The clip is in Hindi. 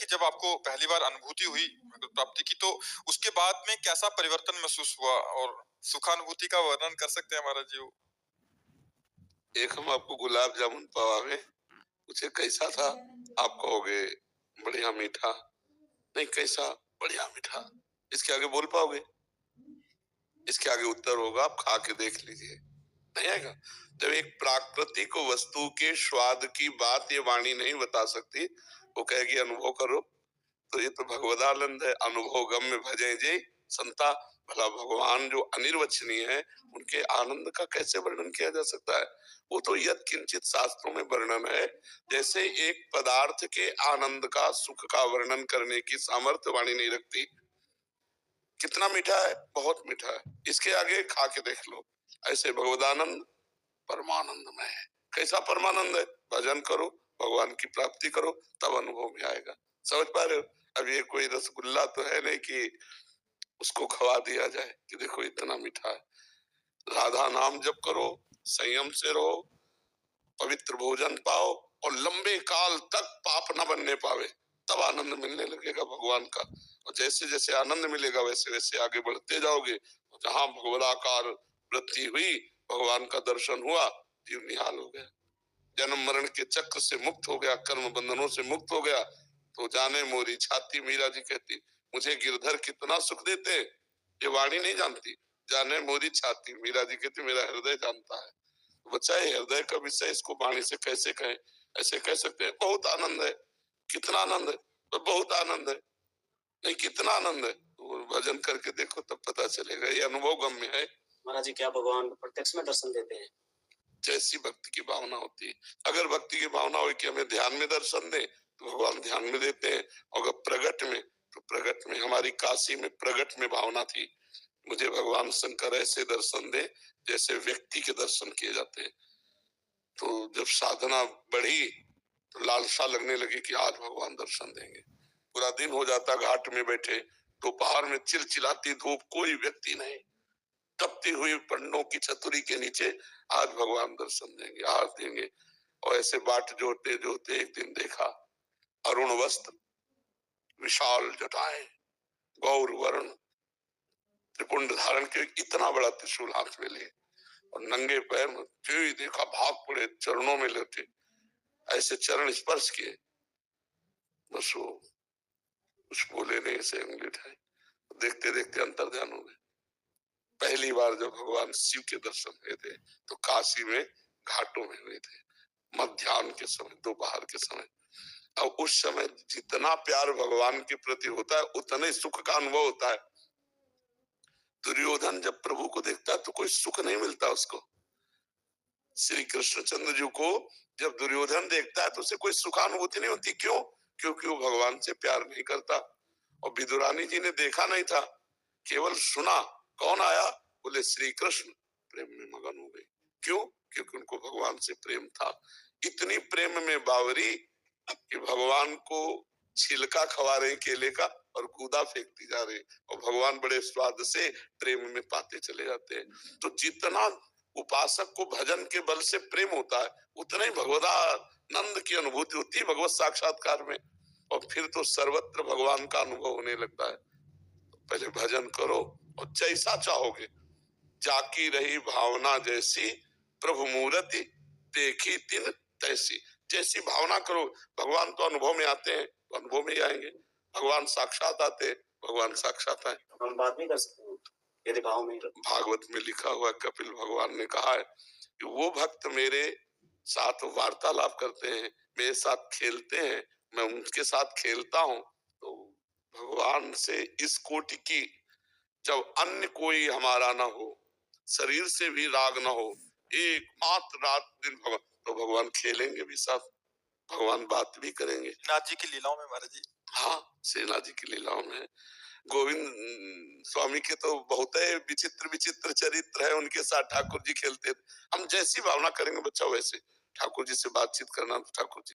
जब आपको पहली बार अनुभूति हुई भगवत प्राप्ति की, तो उसके बाद में कैसा परिवर्तन महसूस हुआ और सुखानुभूति का वर्णन कर सकते हैं महाराज जी? एक हम आपको गुलाब जामुन पवावे, पूछे कैसा था, आप कहोगे बढ़िया मीठा। नहीं, कैसा? बढ़िया मीठा। इसके आगे बोल पाओगे? इसके आगे उत्तर होगा आप खा के देख लीजिए, नहीं आएगा। जब एक प्राकृतिक वस्तु के स्वाद की बात ये वाणी नहीं बता सकती, वो कहेगी अनुभव करो, तो ये तो भगवदानंद है। अनुभव गम्य भजे जय संता। भला भगवान जो अनिर्वचनीय है, उनके आनंद का कैसे वर्णन किया जा सकता है? वो तो यत् किंचित शास्त्रों में वर्णन है। जैसे एक पदार्थ के आनंद का, सुख का वर्णन करने की सामर्थ्य वाणी नहीं रखती। कितना मीठा है? बहुत मीठा है, इसके आगे खा के देख लो। ऐसे भगवदानंद परमानंद में है। कैसा परमानंद है? भजन करो, भगवान की प्राप्ति करो, तब अनुभव में आएगा। समझ पा रहे हो? अब ये कोई रसगुल्ला तो है नहीं कि उसको खवा दिया जाए कि देखो इतना मीठा है। राधा नाम जप करो, संयम से रहो, पवित्र भोजन पाओ और लंबे काल तक पाप न बनने पावे, तब आनंद मिलने लगेगा भगवान का। और जैसे जैसे आनंद मिलेगा वैसे वैसे आगे बढ़ते जाओगे। जहां भगवदाकार वृत्ति हुई, भगवान का दर्शन हुआ, जीव निहाल हो गया, जन्म मरण के चक्र से मुक्त हो गया, कर्म बंधनों से मुक्त हो गया। तो जाने मोरी छाती, मीरा जी कहती, मुझे गिरधर कितना सुख देते, ये वाणी नहीं जानती। जाने मोरी छाती, मीरा जी कहती, मेरा हृदय जानता है। तो बच्चा, ये हृदय का विषय, इसको वाणी से कैसे कहें? ऐसे कह सकते हैं बहुत आनंद है। कितना आनंद है? तो बहुत आनंद है। नहीं, कितना आनंद है? तो भजन करके देखो, तब पता चलेगा। ये अनुभव गम्य है। महाराज जी, क्या भगवान प्रत्यक्ष में दर्शन देते हैं? जैसी भक्ति की भावना होती है। अगर भक्ति की भावना हो कि हमें ध्यान में दर्शन दे, तो भगवान ध्यान में देते हैं। अगर प्रगट में, तो प्रगट में, हमारी काशी में प्रगट में भावना थी, मुझे भगवान शंकर ऐसे दर्शन दे जैसे व्यक्ति के दर्शन किए जाते हैं। तो जब साधना बढ़ी तो लालसा लगने लगी कि आज भगवान दर्शन देंगे। पूरा दिन हो जाता घाट में बैठे, दोपहर में चिलचिलाती धूप, कोई व्यक्ति नहीं, तपती हुई पंडों की छतरी के नीचे, आज भगवान दर्शन देंगे, आज देंगे। और ऐसे बाट जोते जोते एक दिन देखा, अरुण वस्त्र, विशाल जटाएं, गौर वर्ण, त्रिपुंड धारण के, इतना बड़ा त्रिशूल हाथ में लिए और नंगे पैर में, जो ही देखा भाग पड़े, चरणों में लेटे, ऐसे चरण स्पर्श किए, बस वो कुछ बोले नहीं, ऐसे उंगली उठाई, देखते देखते अंतर ध्यान हो गए। पहली बार जब भगवान शिव के दर्शन हुए थे तो काशी में घाटों में हुए थे, मध्याह्न के समय, दोपहर के समय। अब उस समय जितना प्यार भगवान के प्रति होता है, उतना ही सुख का अनुभव होता है। दुर्योधन जब प्रभु को देखता है तो कोई सुख नहीं मिलता उसको। श्री कृष्णचंद्र जी को जब दुर्योधन देखता है तो उसे कोई सुखानुभूति नहीं होती। क्यों? क्योंकि वो भगवान से प्यार नहीं करता। और विदुरानी जी ने देखा नहीं था, केवल सुना। कौन आया? बोले श्री कृष्ण। प्रेम में मगन हो गई। क्यों? क्योंकि उनको भगवान से प्रेम था। इतनी प्रेम में बावरी कि भगवान को छिलका खवा रहे केले का और कूदा फेंकती जा रहे, और भगवान बड़े स्वाद से प्रेम में पाते चले जाते हैं। तो जितना उपासक को भजन के बल से प्रेम होता है, उतना ही भगवदानंद की अनुभूति होती है भगवत साक्षात्कार में। और फिर तो सर्वत्र भगवान का अनुभव होने लगता है। तो पहले भजन करो और जैसा चाहोगे, जाकी रही भावना जैसी, प्रभु मूर्ति देखी तिन तैसी। जैसी भावना करो, भगवान तो अनुभव में आते हैं, तो अनुभव में ही आएंगे। भगवान साक्षात आते हैं, भगवान साक्षात आए। हम बात नहीं कर सकते यदि भाव में। भागवत में लिखा हुआ, कपिल भगवान ने कहा है कि वो भक्त मेरे साथ वार्तालाप करते हैं, मेरे साथ खेलते हैं, मैं उनके साथ खेलता हूँ। तो भगवान से इस कोटि की, जब अन्य कोई हमारा ना हो, शरीर से भी राग ना हो, एकमात्र रात दिन भगवान, तो भगवान खेलेंगे भी साथ, भगवान बात भी करेंगे। नाथ जी की लीलाओं में महाराज जी। हाँ, श्रीनाथ जी की लीलाओं में। गोविंद स्वामी के तो बहुत विचित्र विचित्र चरित्र है, उनके साथ ठाकुर जी खेलते थे। हम जैसी भावना करेंगे बच्चा, वैसे ठाकुर जी से बातचीत करना, तो ठाकुर जी